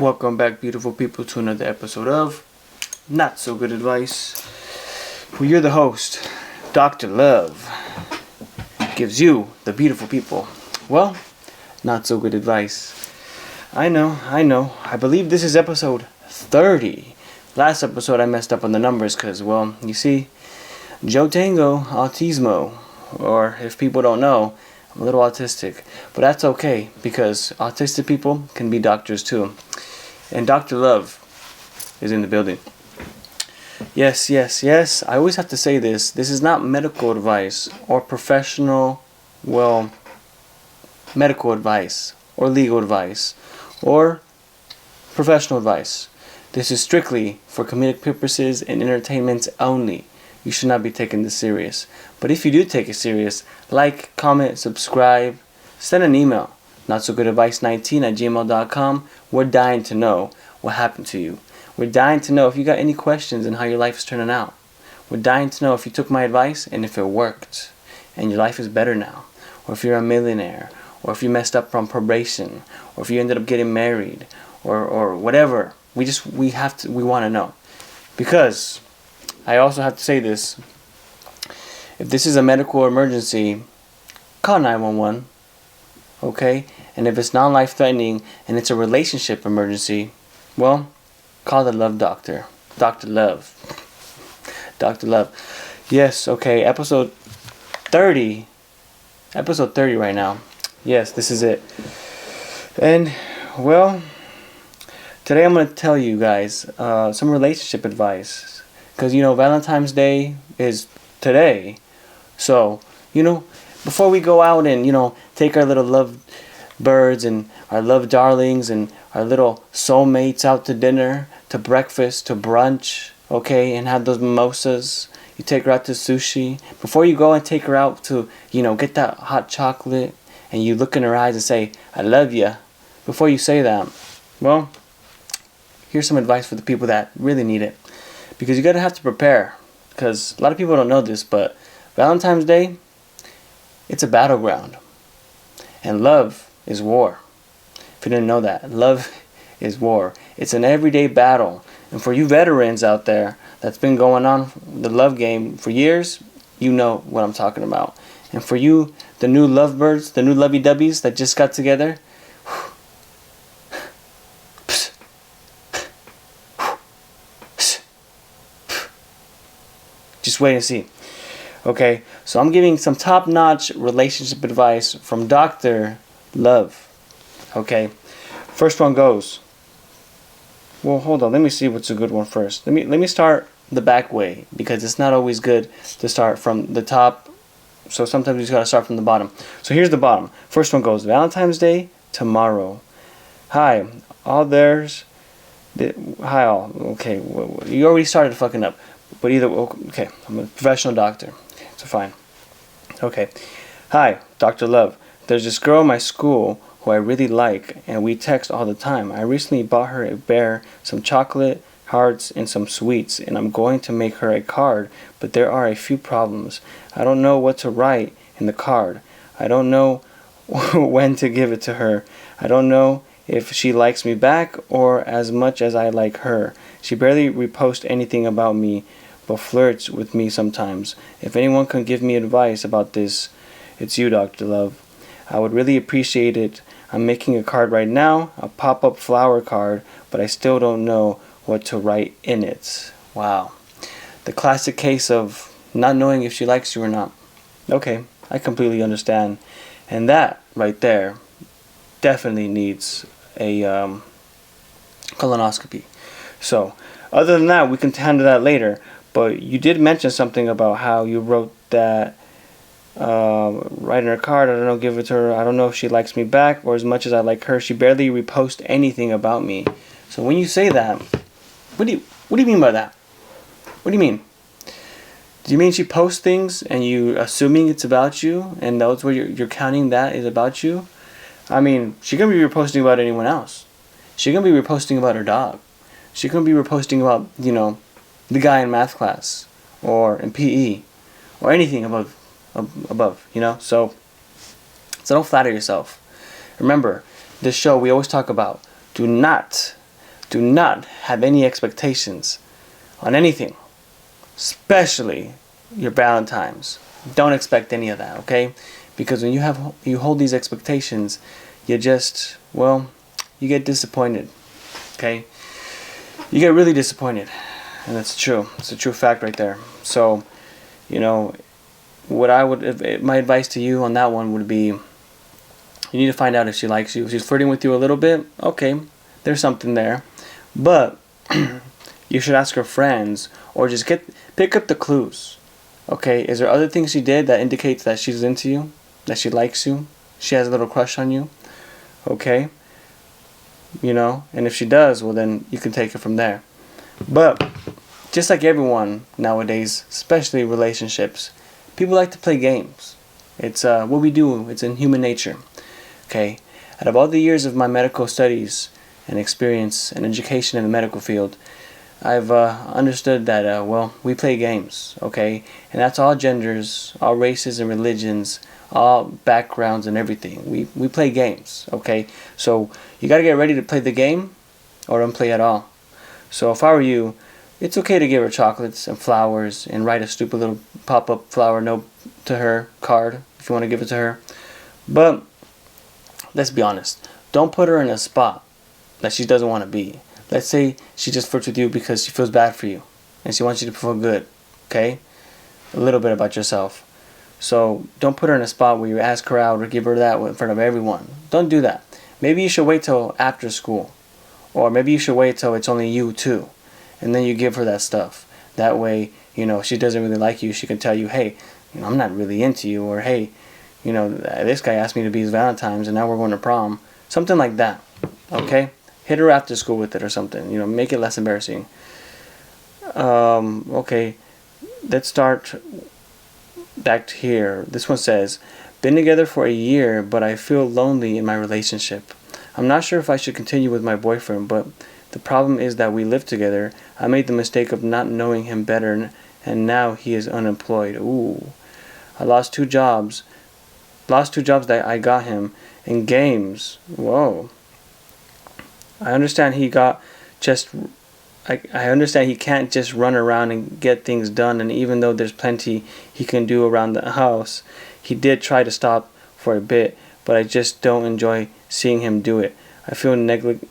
Welcome back, beautiful people, to another episode of Not So Good Advice. Well, you're the host, Dr. Love, gives you, the beautiful people, well, not so good advice. I know. I believe this is episode 30. Last episode I messed up on the numbers because, well, you see, Joe Tango, autismo, or if people don't know, I'm a little autistic, but that's okay because autistic people can be doctors too. And Dr. Love is in the building. Yes. I always have to say this. This is not medical advice or professional, medical advice or legal advice or professional advice. This is strictly for comedic purposes and entertainment only. You should not be taking this serious. But if you do take it serious, like, comment, subscribe, send an email. NotSoGoodAdvice19@gmail.com. We're dying to know what happened to you. We're dying to know if you got any questions and how your life's turning out. We're dying to know if you took my advice and if it worked and your life is better now. Or if you're a millionaire. Or if you messed up from probation. Or if you ended up getting married. Or whatever. We want to know. Because I also have to say this. If this is a medical emergency, call 911. Okay? And if it's non-life-threatening and it's a relationship emergency, well, call the Love Doctor. Dr. Love. Dr. Love. Yes, okay, episode 30. Episode 30 right now. Yes, this is it. And, well, today I'm going to tell you guys some relationship advice. Because, Valentine's Day is today. So, before we go out and, take our little love birds and our love darlings and our little soulmates out to dinner, to breakfast, to brunch, okay, and have those mimosas. You take her out to sushi. Before you go and take her out to, get that hot chocolate and you look in her eyes and say, I love ya. Before you say that, well, here's some advice for the people that really need it. Because you gotta have to prepare. Because a lot of people don't know this, but Valentine's Day, it's a battleground. And love is war. If you didn't know that, love is war. It's an everyday battle. And for you veterans out there that's been going on the love game for years, you know what I'm talking about. And for you, the new lovebirds, the new lovey-dovey that just got together, just wait and see. Okay, so I'm giving some top-notch relationship advice from Dr. Love. Okay, first one goes. Well, hold on. Let me see what's a good one first. Let me start the back way because it's not always good to start from the top. So sometimes you just gotta start from the bottom. So here's the bottom. First one goes. Valentine's Day tomorrow. Hi, all there's. Hi all. Okay, you already started fucking up. But either, okay, I'm a professional doctor. Okay, so fine. Okay. Hi, Dr. Love. There's this girl in my school who I really like, and we text all the time. I recently bought her a bear, some chocolate, hearts, and some sweets, and I'm going to make her a card, but there are a few problems. I don't know what to write in the card. I don't know when to give it to her. I don't know if she likes me back or as much as I like her. She barely reposts anything about me, but flirts with me sometimes. If anyone can give me advice about this, it's you, Dr. Love. I would really appreciate it. I'm making a card right now, a pop-up flower card, but I still don't know what to write in it. Wow. The classic case of not knowing if she likes you or not. Okay, I completely understand. And that right there definitely needs a colonoscopy. So, other than that, we can handle that later. But you did mention something about how you wrote that, writing her card, I don't know, give it to her, I don't know if she likes me back or as much as I like her. She barely reposts anything about me. So when you say that, what do you mean by that? What do you mean? Do you mean she posts things and you assuming it's about you and that's where you're counting that is about you? I mean, she can be reposting about anyone else. She can be reposting about her dog. She can be reposting about, the guy in math class or in PE or anything above, so don't flatter yourself. Remember, this show we always talk about, do not Do not have any expectations on anything, especially your Valentine's. Don't expect any of that, okay? Because when you hold these expectations, you just, well, you get disappointed, okay? You get really disappointed, and that's true. It's a true fact right there. So, you know, my advice to you on that one would be, you need to find out if she likes you. If she's flirting with you a little bit, okay, there's something there. But you should ask her friends, or just pick up the clues. Okay, is there other things she did that indicates that she's into you, that she likes you, she has a little crush on you? Okay, and if she does, well, then you can take it from there. But just like everyone nowadays, especially relationships, people like to play games. It's what we do. It's in human nature. Okay, out of all the years of my medical studies and experience and education in the medical field, I've understood that, we play games, okay? And that's all genders, all races and religions, all backgrounds and everything. We play games, okay? So you got to get ready to play the game or don't play at all. So if I were you, it's okay to give her chocolates and flowers and write a stupid little pop-up flower note to her, card, if you want to give it to her. But let's be honest. Don't put her in a spot that she doesn't want to be. Let's say she just flirts with you because she feels bad for you and she wants you to feel good, okay? A little bit about yourself. So don't put her in a spot where you ask her out or give her that in front of everyone. Don't do that. Maybe you should wait till after school, or maybe you should wait till it's only you two, and then you give her that stuff. That way, she doesn't really like you. She can tell you, hey, I'm not really into you, or hey, this guy asked me to be his Valentine's and now we're going to prom. Something like that, okay? Hit her after school with it or something. Make it less embarrassing. Okay, let's start back to here. This one says, been together for a year, but I feel lonely in my relationship. I'm not sure if I should continue with my boyfriend, but the problem is that we live together. I made the mistake of not knowing him better, and now he is unemployed. Ooh. I lost two jobs. That I got him in games. Whoa. I understand he can't just run around and get things done, and even though there's plenty he can do around the house, he did try to stop for a bit, but I just don't enjoy seeing him do it. I feel neglected,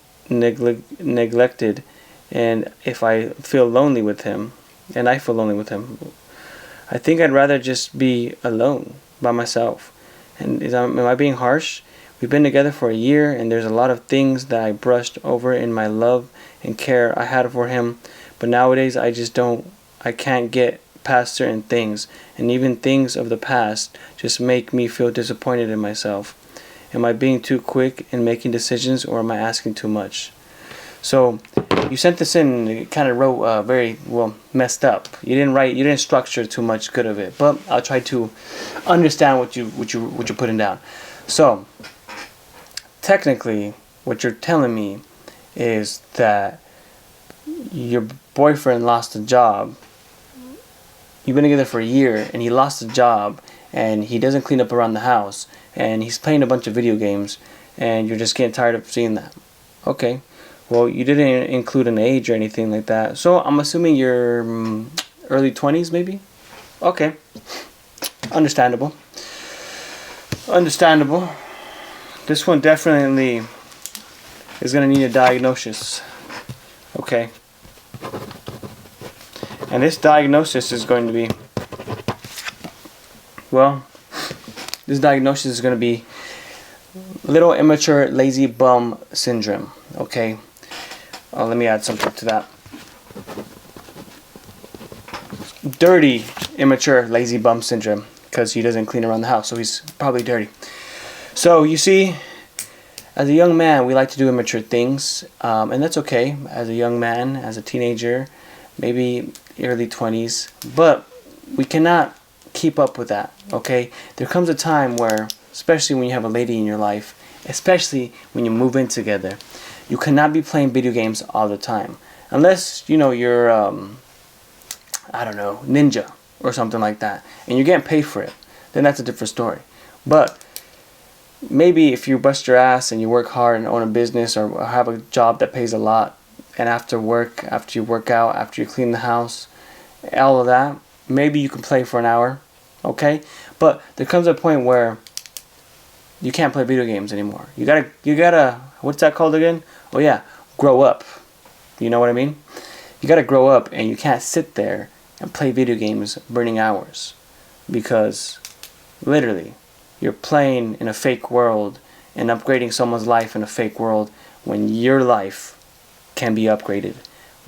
and I feel lonely with him, I think I'd rather just be alone by myself. And am I being harsh? We've been together for a year, and there's a lot of things that I brushed over in my love and care I had for him, but nowadays I can't get past certain things, and even things of the past just make me feel disappointed in myself. Am I being too quick in making decisions, or am I asking too much? So you sent this in, and it kind of wrote very messed up. You didn't structure too much good of it, but I'll try to understand what you're putting down. So technically, what you're telling me is that your boyfriend lost a job. You've been together for a year, and he lost a job, and he doesn't clean up around the house, and he's playing a bunch of video games, and you're just getting tired of seeing that. Okay. Well, you didn't include an age or anything like that, so I'm assuming you're early 20s, maybe? Okay. Understandable. This one definitely is going to need a diagnosis. Okay. And this diagnosis is going to be, little immature lazy bum syndrome. Okay. Let me add something to that. Dirty, immature, lazy bum syndrome, because he doesn't clean around the house, so he's probably dirty. So you see, as a young man, we like to do immature things, and that's okay. As a young man, as a teenager, maybe early 20s, but we cannot keep up with that. Okay, there comes a time where, especially when you have a lady in your life, especially when you move in together, you cannot be playing video games all the time, unless you're ninja or something like that, and you're getting paid for it. Then that's a different story. But maybe if you bust your ass and you work hard and own a business or have a job that pays a lot, and after work, after you work out, after you clean the house, all of that, maybe you can play for an hour, okay? But there comes a point where you can't play video games anymore. You gotta, what's that called again? Oh yeah, grow up. You know what I mean? You gotta grow up, and you can't sit there and play video games burning hours, because literally you're playing in a fake world and upgrading someone's life in a fake world when your life can be upgraded,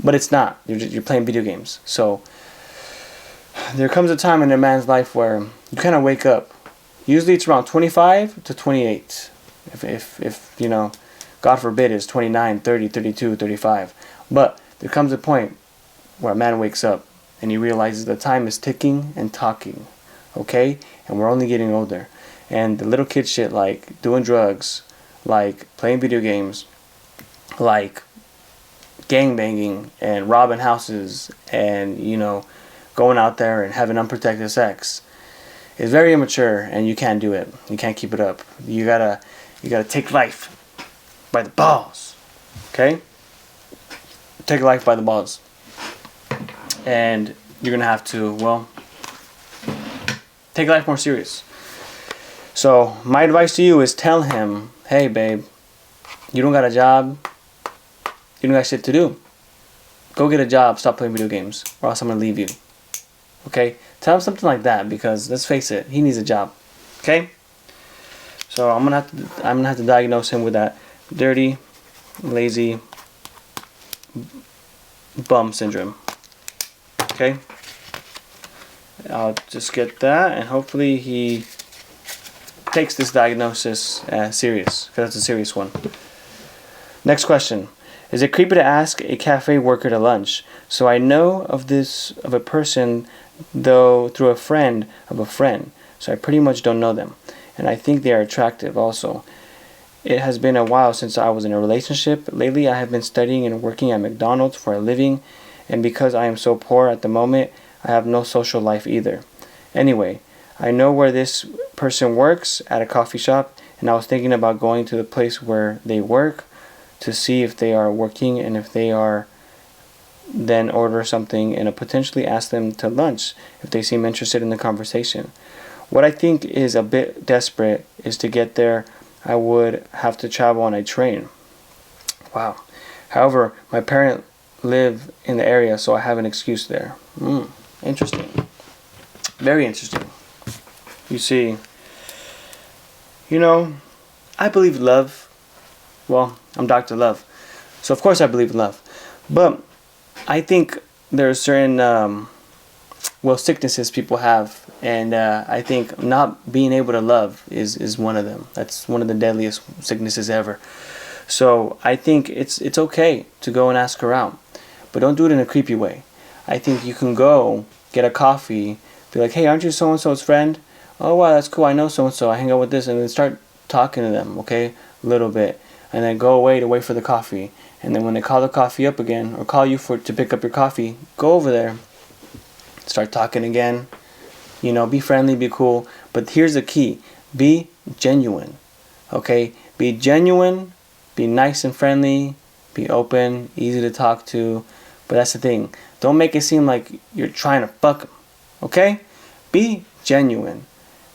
but it's not. You're playing video games. So there comes a time in a man's life where you kind of wake up. Usually it's around 25 to 28. If you know, God forbid, it's 29, 30, 32, 35. But there comes a point where a man wakes up and he realizes the time is ticking and talking, okay? And we're only getting older. And the little kid shit, like doing drugs, like playing video games, like gangbanging and robbing houses, and, you know, going out there and having unprotected sex, is very immature, and you can't do it. You can't keep it up. You gotta take life by the balls, okay? Take life by the balls. And you're gonna have to, well, take life more serious. So my advice to you is tell him, hey babe, you don't got a job, you don't got shit to do. Go get a job, stop playing video games, or else I'm gonna leave you. Okay? Tell him something like that, because let's face it, he needs a job. Okay? So I'm gonna have to diagnose him with that dirty, lazy bum syndrome. Okay? I'll just get that, and hopefully he takes this diagnosis serious, because it's a serious one. Next question. Is it creepy to ask a cafe worker to lunch? So I know of a person, though, through a friend of a friend. So I pretty much don't know them. And I think they are attractive also. It has been a while since I was in a relationship. Lately I have been studying and working at McDonald's for a living. And because I am so poor at the moment, I have no social life either. Anyway, I know where this person works, at a coffee shop. And I was thinking about going to the place where they work to see if they are working, and if they are, then order something and potentially ask them to lunch if they seem interested in the conversation. What I think is a bit desperate is to get there, I would have to travel on a train. Wow. However, my parents live in the area, so I have an excuse there. Interesting. Very interesting. You see, you know, I believe love. Well, I'm Dr. Love, so of course I believe in love. But I think there are certain, sicknesses people have, and I think not being able to love is one of them. That's one of the deadliest sicknesses ever. So I think it's okay to go and ask her out, but don't do it in a creepy way. I think you can go get a coffee, be like, hey, aren't you so-and-so's friend? Oh, wow, that's cool. I know so-and-so. I hang out with this, and then start talking to them, okay, a little bit. And then go away to wait for the coffee. And then when they call the coffee up again, or call you to pick up your coffee, go over there. Start talking again. You know, be friendly, be cool. But here's the key. Be genuine. Okay? Be genuine. Be nice and friendly. Be open. Easy to talk to. But that's the thing. Don't make it seem like you're trying to fuck them. Okay? Be genuine.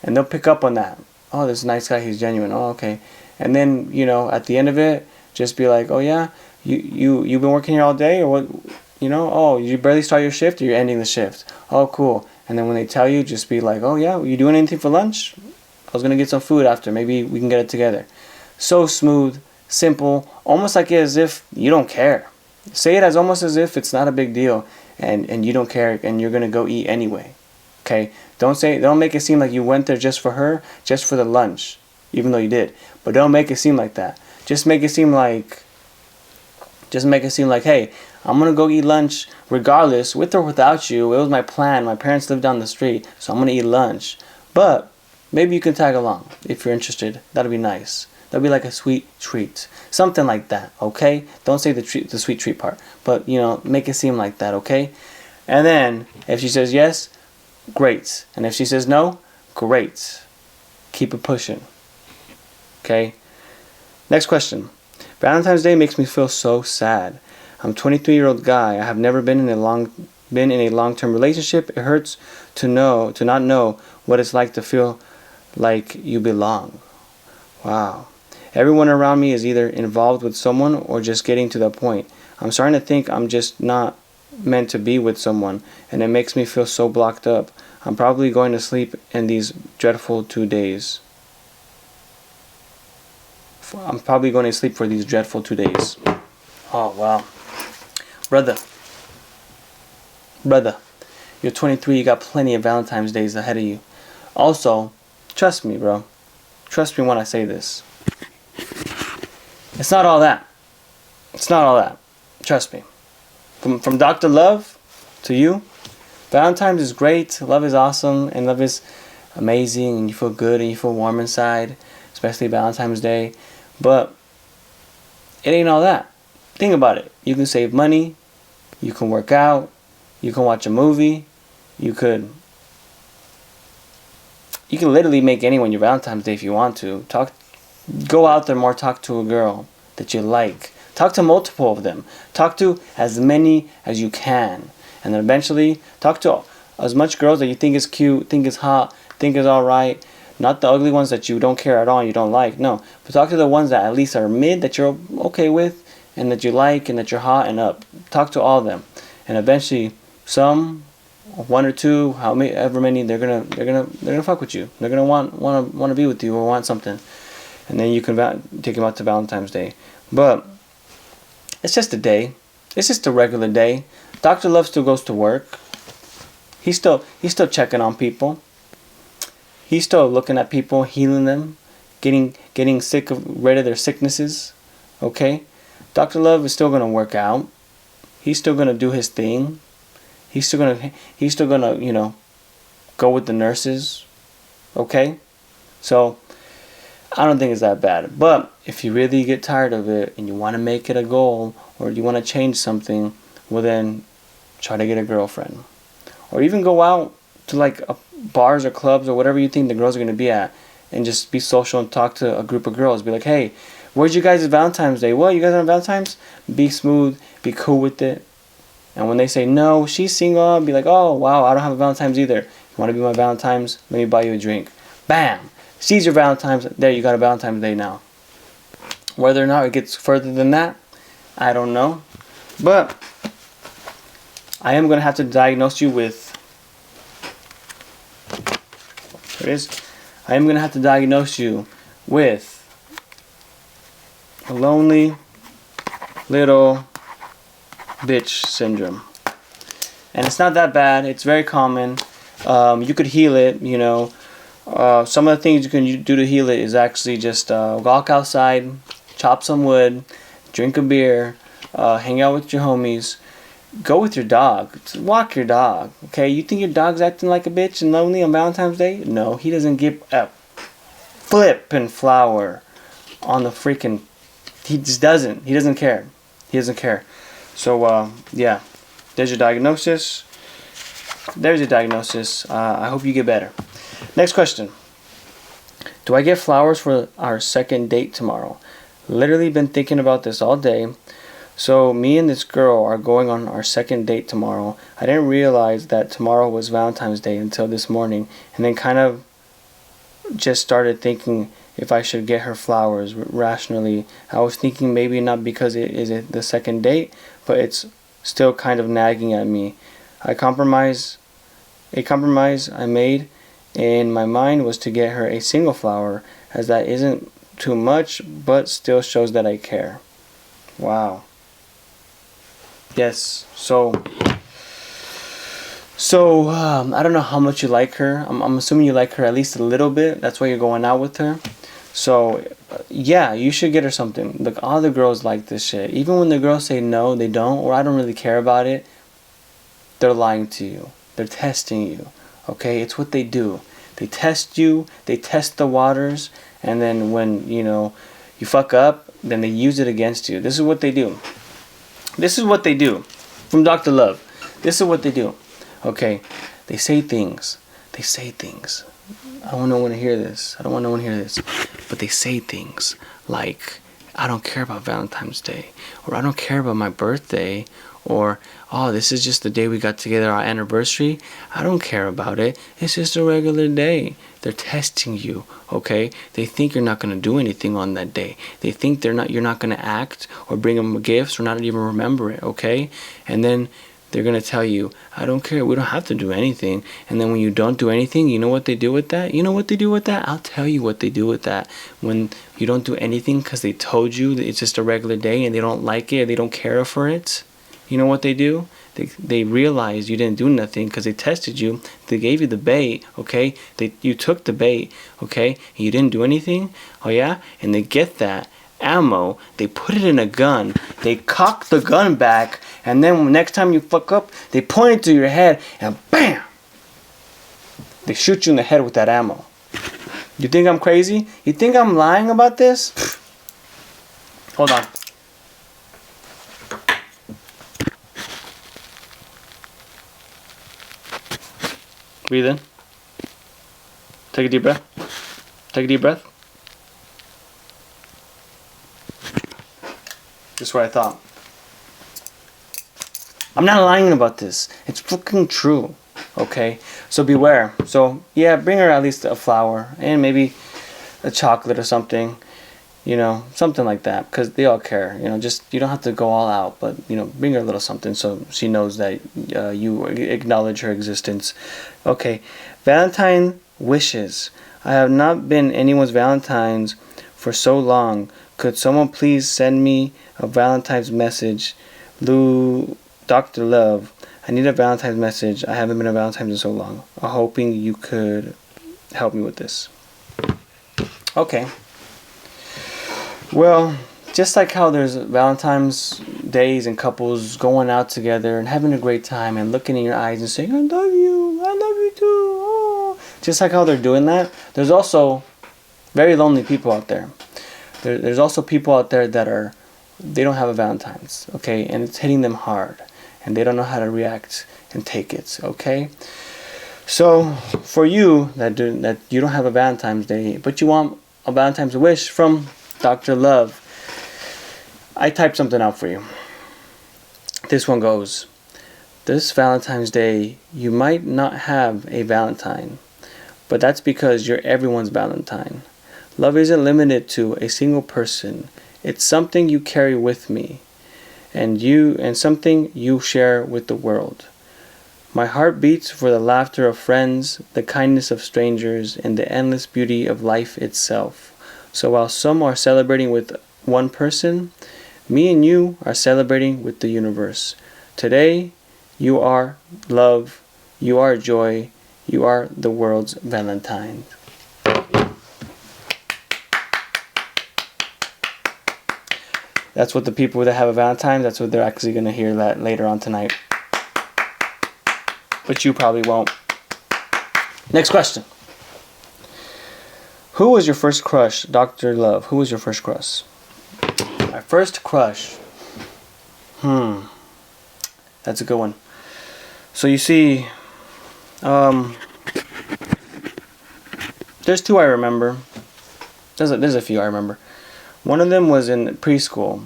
And they'll pick up on that. Oh, this nice guy, he's genuine. Oh, okay. And then, you know, at the end of it, just be like, oh yeah, you've been working here all day, or what? You know, oh, you barely start your shift, or you're ending the shift. Oh, cool. And then when they tell you, just be like, oh yeah, you doing anything for lunch? I was gonna get some food after. Maybe we can get it together. So smooth, simple, almost like as if you don't care. Say it as almost as if it's not a big deal, and you don't care, and you're gonna go eat anyway. Okay? Don't make it seem like you went there just for her, just for the lunch, even though you did. But don't make it seem like that. Just make it seem like, hey, I'm going to go eat lunch regardless, with or without you. It was my plan. My parents live down the street, so I'm going to eat lunch. But maybe you can tag along if you're interested. That'll be nice. That'll be like a sweet treat. Something like that, okay? Don't say the sweet treat part. But, you know, make it seem like that, okay? And then, if she says yes, great. And if she says no, great. Keep it pushing. Okay? Next question. Valentine's Day makes me feel so sad. I'm a 23-year-old guy. I have never been in a long-term relationship. It hurts to not know what it's like to feel like you belong. Wow. Everyone around me is either involved with someone or just getting to that point. I'm starting to think I'm just not meant to be with someone, and it makes me feel so blocked up. I'm probably going to sleep in these dreadful 2 days. I'm probably going to sleep for these dreadful 2 days. Oh, wow. Brother, you're 23, you got plenty of Valentine's days ahead of you. Also, trust me, bro. Trust me when I say this. It's not all that. It's not all that. Trust me. From Dr. Love to you, Valentine's is great, love is awesome, and love is amazing, and you feel good and you feel warm inside, especially Valentine's Day. But it ain't all that. Think about it. You can save money, you can work out, you can watch a movie, you can literally make anyone your Valentine's Day if you want to. Go out there more, talk to a girl that you like. Talk to multiple of them. Talk to as many as you can. And then eventually, talk to as much girls that you think is cute, think is hot, think is alright. Not the ugly ones that you don't care at all and you don't like. No. But talk to the ones that at least are mid, that you're okay with, and that you like, and that you're hot and up. Talk to all of them. And eventually, one or two, however many, they're gonna fuck with you. They're gonna want to be with you or want something. And then you can take them out to Valentine's Day. But it's just a day. It's just a regular day. Dr. Love still goes to work. He's still checking on people. He's still looking at people, healing them, getting rid of their sicknesses. Okay? Dr. Love is still gonna work out. He's still gonna do his thing. He's still gonna, go with the nurses. Okay? So I don't think it's that bad. But if you really get tired of it and you want to make it a goal, or you want to change something, well then try to get a girlfriend. Or even go out to like bars or clubs or whatever you think the girls are going to be at, and just be social and talk to a group of girls. Be like, hey, where's you guys' Valentine's Day? What, you guys on Valentine's? Be smooth, be cool with it. And when they say no, she's single, be like, oh wow, I don't have a Valentine's either. You want to be my Valentine's? Let me buy you a drink. Bam! She's your Valentine's. There, you got a Valentine's Day now. Whether or not it gets further than that, I don't know. But I am going to have to diagnose you with... There it is. I am going to have to diagnose you with a lonely little bitch syndrome. And it's not that bad. It's very common. You could heal it, some of the things you can do to heal it is actually just walk outside, chop some wood, drink a beer, hang out with your homies, go with your dog, walk your dog. Okay, you think your dog's acting like a bitch and lonely on Valentine's Day? No, he doesn't give a flippin' flower on the freaking... He just doesn't. He doesn't care. He doesn't care. So, yeah, there's your diagnosis. There's your diagnosis. I hope you get better. Next question. Do I get flowers for our second date tomorrow? Literally been thinking about this all day. So me and this girl are going on our second date tomorrow. I didn't realize that tomorrow was Valentine's Day until this morning, and then kind of just started thinking if I should get her flowers rationally. I was thinking maybe not because it is the second date, but it's still kind of nagging at me. A compromise I made in my mind was to get her a single flower, as that isn't too much, but still shows that I care. Wow. Yes. So I don't know how much you like her. I'm assuming you like her at least a little bit. That's why you're going out with her. So yeah, you should get her something. Look, all the girls like this shit. Even when the girls say no, they don't, or I don't really care about it, they're lying to you. They're testing you. Okay? It's what they do. They test you, they test the waters, and then when, you fuck up, then they use it against you. This is what they do. This is what they do. From Dr. Love. This is what they do. Okay? They say things. They say things. I don't want no one to hear this. I don't want no one to hear this. But they say things like, I don't care about Valentine's Day, or I don't care about my birthday, or oh, this is just the day we got together, our anniversary. I don't care about it. It's just a regular day. They're testing you, okay? They think you're not going to do anything on that day. They think you're not going to act or bring them gifts or not even remember it, okay? And then they're going to tell you, I don't care, we don't have to do anything. And then when you don't do anything, you know what they do with that? You know what they do with that? I'll tell you what they do with that. When you don't do anything because they told you that it's just a regular day and they don't like it or they don't care for it, you know what they do? They realize you didn't do nothing because they tested you. They gave you the bait, okay? You took the bait, okay? And you didn't do anything, oh yeah? And they get that ammo, they put it in a gun, they cock the gun back, and then next time you fuck up, they point it to your head, and BAM! They shoot you in the head with that ammo. You think I'm crazy? You think I'm lying about this? Hold on. Breathe in. Take a deep breath. Take a deep breath. Just what I thought. I'm not lying about this. It's fucking true. Okay? So beware. So, yeah, bring her at least a flower and maybe a chocolate or something. You know, something like that. Because they all care. You know, just, you don't have to go all out. But, you know, bring her a little something so she knows that you acknowledge her existence. Okay. Valentine wishes. I have not been anyone's Valentine's for so long. Could someone please send me a Valentine's message? Dr. Love, I need a Valentine's message. I haven't been a Valentine's in so long. I'm hoping you could help me with this. Okay. Well, just like how there's Valentine's days and couples going out together and having a great time and looking in your eyes and saying, I love you too. Oh. Just like how they're doing that, there's also very lonely people out there. There's also people out there that they don't have a Valentine's, okay, and it's hitting them hard, and they don't know how to react and take it, okay. So for you that you don't have a Valentine's Day, but you want a Valentine's wish from Dr. Love, I typed something out for you. This one goes: this Valentine's Day, you might not have a Valentine, but that's because you're everyone's Valentine. Love isn't limited to a single person. It's something you carry with me, and something you share with the world. My heart beats for the laughter of friends, the kindness of strangers, and the endless beauty of life itself. So while some are celebrating with one person, me and you are celebrating with the universe. Today, you are love, you are joy, you are the world's Valentine. That's what the people that have a Valentine, that's what they're actually going to hear that later on tonight. But you probably won't. Next question. Who was your first crush, Dr. Love? Who was your first crush? My first crush. That's a good one. So you see, there's two I remember. There's a few I remember. One of them was in preschool.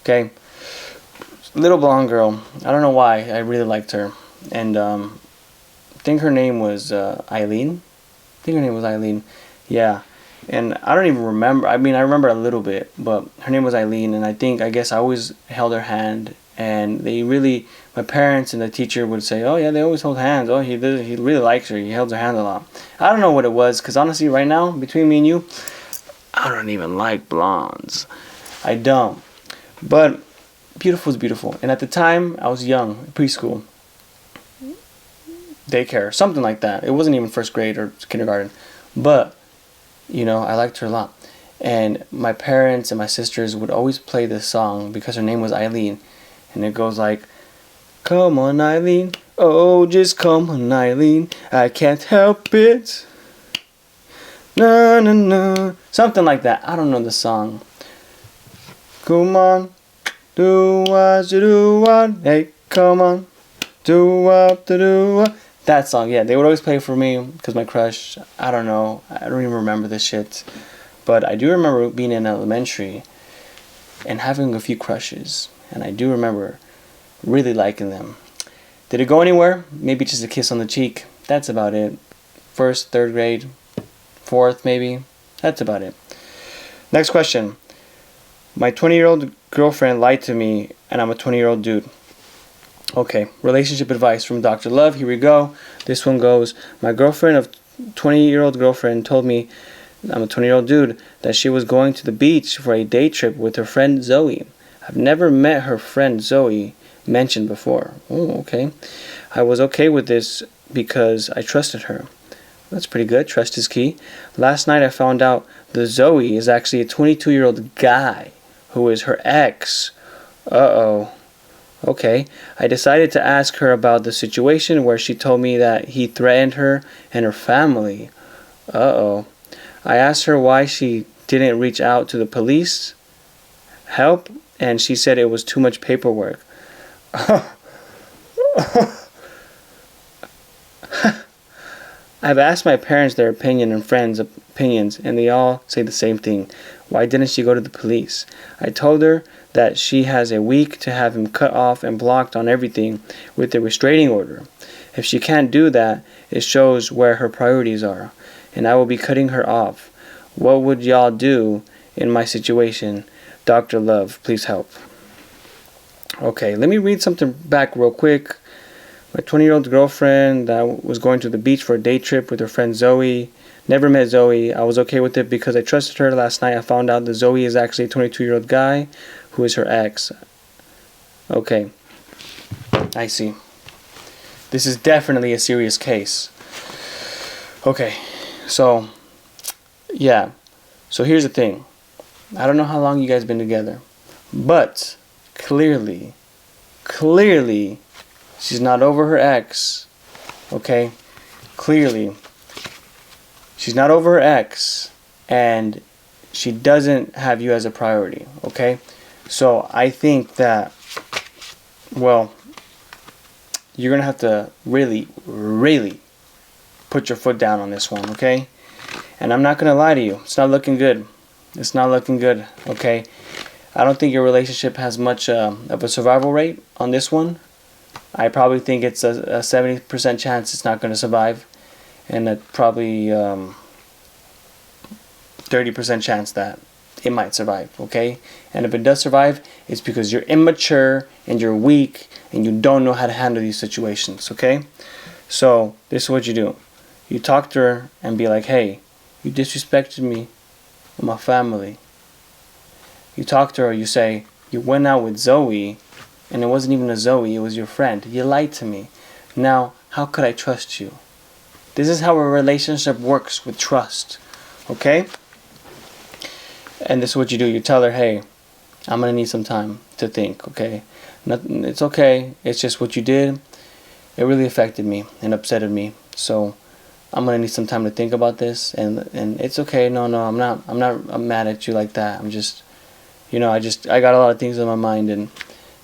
Okay. Little blonde girl. I don't know why. I really liked her. And I think her name was Eileen. Yeah. And I don't even remember. I mean, I remember a little bit. But her name was Eileen. And I guess I always held her hand. And my parents and the teacher would say, oh yeah, they always hold hands. Oh, he really likes her. He held her hand a lot. I don't know what it was, because honestly, right now, between me and you, I don't even like blondes. I don't. But beautiful is beautiful. And at the time, I was young, preschool, daycare, something like that. It wasn't even first grade or kindergarten. But, I liked her a lot. And my parents and my sisters would always play this song because her name was Eileen. And it goes like, come on, Eileen. Oh, just come on, Eileen. I can't help it. Na na na. Something like that. I don't know the song. Come on. Do what you do what. Hey, come on. Do what to do what. That song, yeah, they would always play for me because my crush, I don't know, I don't even remember this shit. But I do remember being in elementary and having a few crushes. And I do remember really liking them. Did it go anywhere? Maybe just a kiss on the cheek. That's about it. First, third grade, fourth maybe. That's about it. Next question. My 20-year-old girlfriend lied to me and I'm a 20-year-old dude. Okay, relationship advice from Dr. Love. Here we go. This one goes, my 20-year-old girlfriend told me, I'm a 20-year-old dude, that she was going to the beach for a day trip with her friend Zoe. I've never met her friend Zoe mentioned before. Oh, okay. I was okay with this because I trusted her. That's pretty good. Trust is key. Last night I found out the Zoe is actually a 22-year-old guy who is her ex. Uh-oh. Okay. I decided to ask her about the situation where she told me that he threatened her and her family. Uh-oh. I asked her why she didn't reach out to the police help, and she said it was too much paperwork. I've asked my parents their opinion and friends' opinions, and they all say the same thing. Why didn't she go to the police? I told her that she has a week to have him cut off and blocked on everything with a restraining order. If she can't do that, it shows where her priorities are, and I will be cutting her off. What would y'all do in my situation? Dr. Love, please help. Okay, let me read something back real quick. My 20-year-old girlfriend that was going to the beach for a day trip with her friend Zoe. Never met Zoe. I was okay with it because I trusted her. Last night I found out that Zoe is actually a 22-year-old guy who is her ex. Okay, I see. This is definitely a serious case. Okay, so, yeah. So here's the thing. I don't know how long you guys been together, but clearly, she's not over her ex, okay? Clearly, she's not over her ex, and she doesn't have you as a priority, okay? So I think that, well, you're going to have to really put your foot down on this one, okay? And I'm not going to lie to you. It's not looking good. It's not looking good, okay? I don't think your relationship has much of a survival rate on this one. I probably think it's a 70% chance it's not going to survive, and a probably 30% chance that it might survive, okay? And if it does survive, it's because you're immature and you're weak and you don't know how to handle these situations, okay? So this is what you do. You talk to her and be like, hey, you disrespected me and my family. You talk to her, you say, you went out with Zoe, and it wasn't even a Zoe, it was your friend. You lied to me. Now, how could I trust you? This is how a relationship works with trust. Okay? And this is what you do. You tell her, hey, I'm going to need some time to think, okay? It's okay. It's just what you did. It really affected me and upsetted me. So I'm going to need some time to think about this. And it's okay. No, I'm not mad at you like that. I'm just, I got a lot of things on my mind, and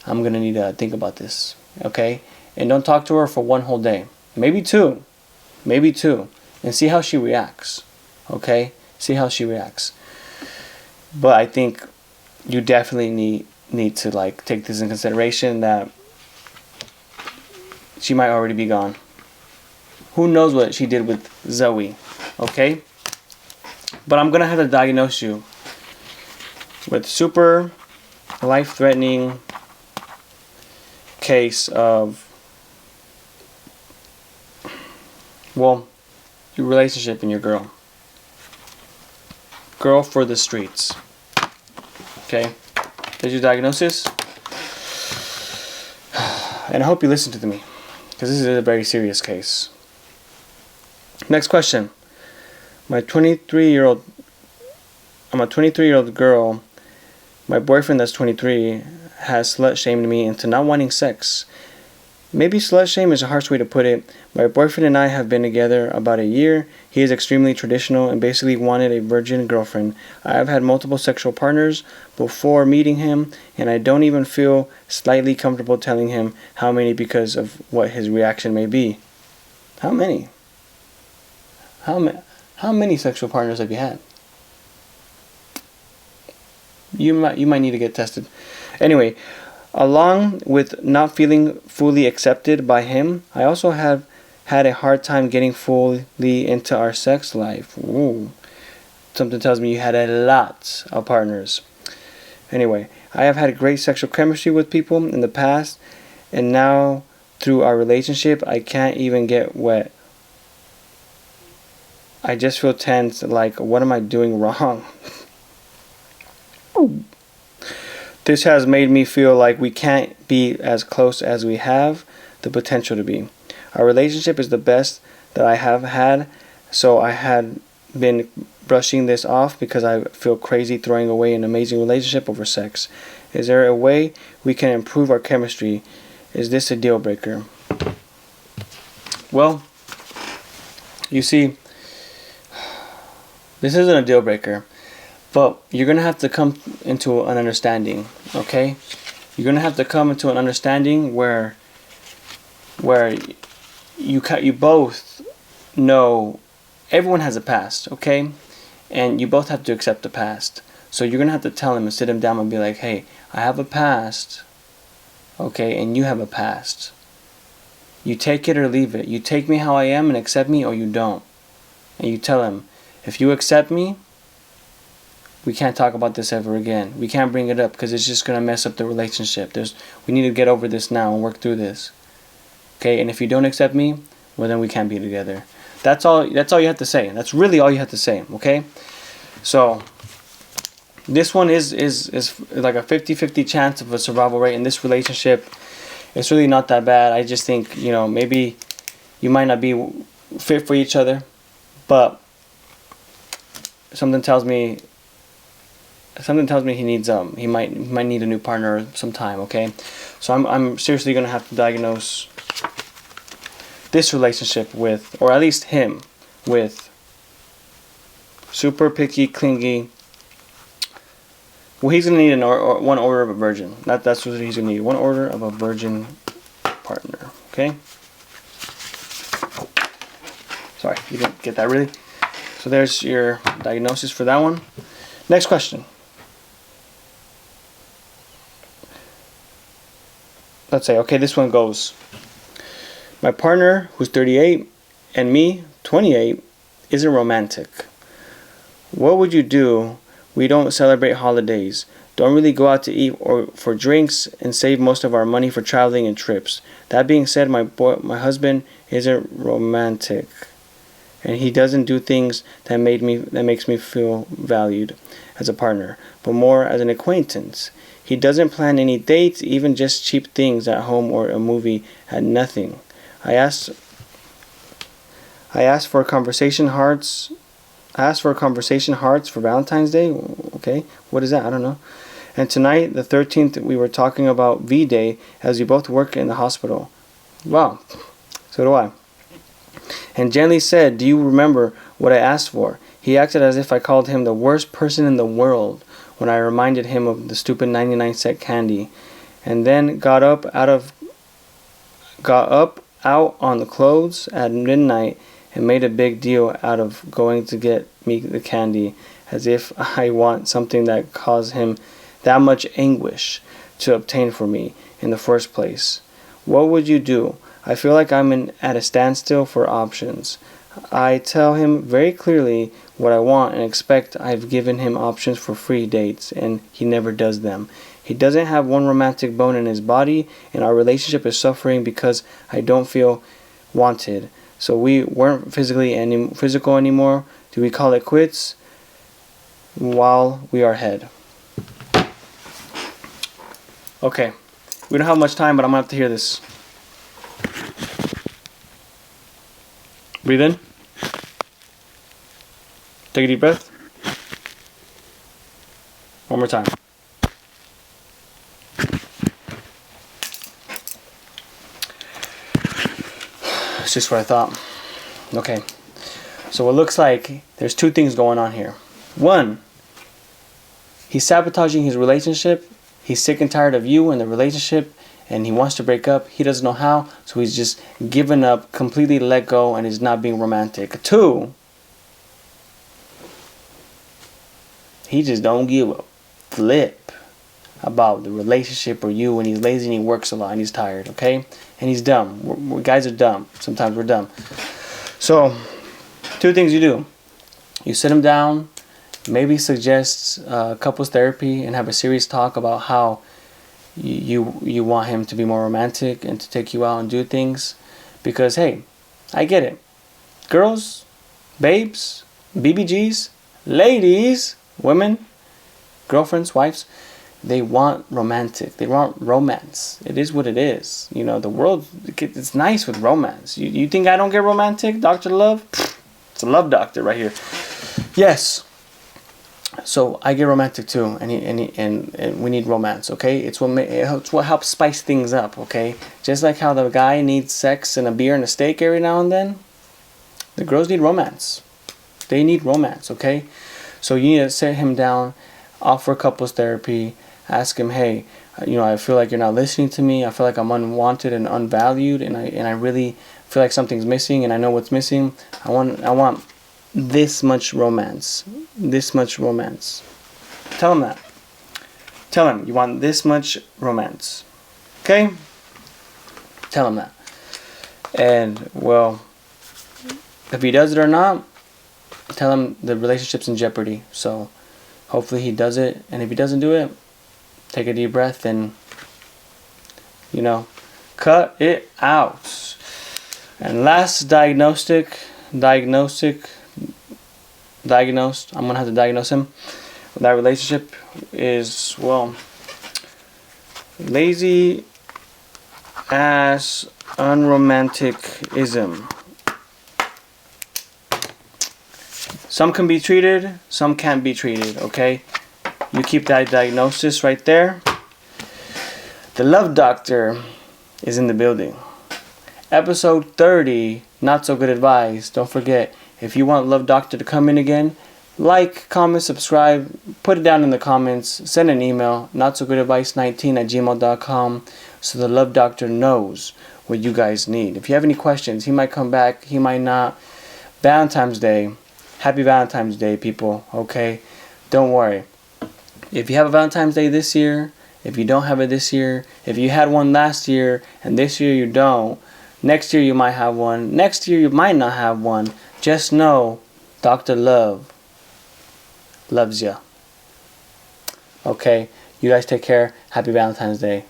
I'm going to need to think about this, okay? And don't talk to her for one whole day. Maybe two. And see how she reacts, okay? See how she reacts. But I think you definitely need to, take this in consideration that she might already be gone. Who knows what she did with Zoe, okay? But I'm going to have to diagnose you with super life-threatening case of, your relationship and your girl. Girl for the streets. Okay? There's your diagnosis. And I hope you listen to me, because this is a very serious case. Next question. I'm a 23-year-old girl. My boyfriend that's 23 has slut-shamed me into not wanting sex. Maybe slut-shame is a harsh way to put it. My boyfriend and I have been together about a year. He is extremely traditional and basically wanted a virgin girlfriend. I have had multiple sexual partners before meeting him, and I don't even feel slightly comfortable telling him how many because of what his reaction may be. How many? How many sexual partners have you had? You might need to get tested. Anyway, along with not feeling fully accepted by him, I also have had a hard time getting fully into our sex life. Ooh. Something tells me you had a lot of partners. Anyway, I have had great sexual chemistry with people in the past, and now through our relationship, I can't even get wet. I just feel tense, like, what am I doing wrong? This has made me feel like we can't be as close as we have the potential to be. Our relationship is the best that I have had, so I had been brushing this off because I feel crazy throwing away an amazing relationship over sex. Is there a way we can improve our chemistry? Is this a deal breaker? Well, you see, this isn't a deal breaker, but you're going to have to come into an understanding, okay? You're going to have to come into an understanding where you both know everyone has a past, okay? And you both have to accept the past. So you're going to have to tell him and sit him down and be like, hey, I have a past, okay, and you have a past. You take it or leave it. You take me how I am and accept me, or you don't. And you tell him, if you accept me, we can't talk about this ever again. We can't bring it up because it's just going to mess up the relationship. We need to get over this now and work through this. Okay, and if you don't accept me, well, then we can't be together. That's all you have to say. That's really all you have to say, okay? So this one is like a 50-50 chance of a survival rate in this relationship. It's really not that bad. I just think, maybe you might not be fit for each other, but something tells me he might need a new partner sometime, okay? So I'm seriously going to have to diagnose this relationship with, or at least him, with super picky, clingy. Well, he's going to need one order of a virgin. That's what he's going to need. One order of a virgin partner. Okay? Sorry, you didn't get that really. So there's your diagnosis for that one. Next question. Let's say, okay, this one goes. My partner, who's 38, and me, 28, isn't romantic. What would you do? We don't celebrate holidays, don't really go out to eat or for drinks, and save most of our money for traveling and trips. That being said, my husband isn't romantic, and he doesn't do things that makes me feel valued as a partner, but more as an acquaintance. He doesn't plan any dates, even just cheap things at home or a movie at nothing. I asked for conversation hearts. For Valentine's Day. Okay, what is that? I don't know. And tonight, the 13th, we were talking about V-Day as we both work in the hospital. Wow, so do I. And gently said, "Do you remember what I asked for?" He acted as if I called him the worst person in the world when I reminded him of the stupid 99-cent candy, and then got up out on the clothes at midnight and made a big deal out of going to get me the candy, as if I want something that caused him that much anguish to obtain for me in the first place. What would you do? I feel like I'm at a standstill for options. I tell him very clearly what I want and expect. I've given him options for free dates, and he never does them. He doesn't have one romantic bone in his body, and our relationship is suffering because I don't feel wanted. So we weren't physical anymore. Do we call it quits while we are ahead? Okay, we don't have much time, but I'm going to have to hear this. Breathe in. Take a deep breath. One more time. It's just what I thought. Okay. So it looks like there's two things going on here. One, he's sabotaging his relationship. He's sick and tired of you and the relationship, and he wants to break up. He doesn't know how, so he's just given up, completely let go, and is not being romantic. 2, he just don't give a flip about the relationship or you, and he's lazy and he works a lot and he's tired, okay? And he's dumb. Guys are dumb. Sometimes we're dumb. So, 2 things you do. You sit him down, maybe suggest couples therapy, and have a serious talk about how you want him to be more romantic and to take you out and do things. Because, hey, I get it. Girls, babes, BBGs, ladies, women, girlfriends, wives, they want romantic. They want romance. It is what it is. You know, the world, it's nice with romance. You think I don't get romantic, Dr. Love? It's a love doctor right here. Yes. So I get romantic too, and we need romance, okay? It's what helps spice things up, okay? Just like how the guy needs sex and a beer and a steak every now and then, the girls need romance. They need romance, okay? So you need to sit him down, offer couples therapy, ask him, hey, I feel like you're not listening to me. I feel like I'm unwanted and unvalued, and I really feel like something's missing, and I know what's missing. I want this much romance. This much romance. Tell him that. Tell him you want this much romance. Okay? Tell him that. And, well, if he does it or not, tell him the relationship's in jeopardy. So, hopefully he does it. And if he doesn't do it, take a deep breath and, cut it out. And last diagnosed, I'm going to have to diagnose him. That relationship is, well, lazy ass unromanticism. Some can be treated, some can't be treated, okay? You keep that diagnosis right there. The Love Doctor is in the building. Episode 30, Not So Good Advice. Don't forget, if you want Love Doctor to come in again, like, comment, subscribe, put it down in the comments, send an email, notsogoodadvice19@gmail.com, so the Love Doctor knows what you guys need. If you have any questions, he might come back, he might not. Valentine's Day. Happy Valentine's Day, people, okay? Don't worry. If you have a Valentine's Day this year, if you don't have it this year, if you had one last year and this year you don't, next year you might have one, next year you might not have one, just know Dr. Love loves ya. Okay? You guys take care. Happy Valentine's Day.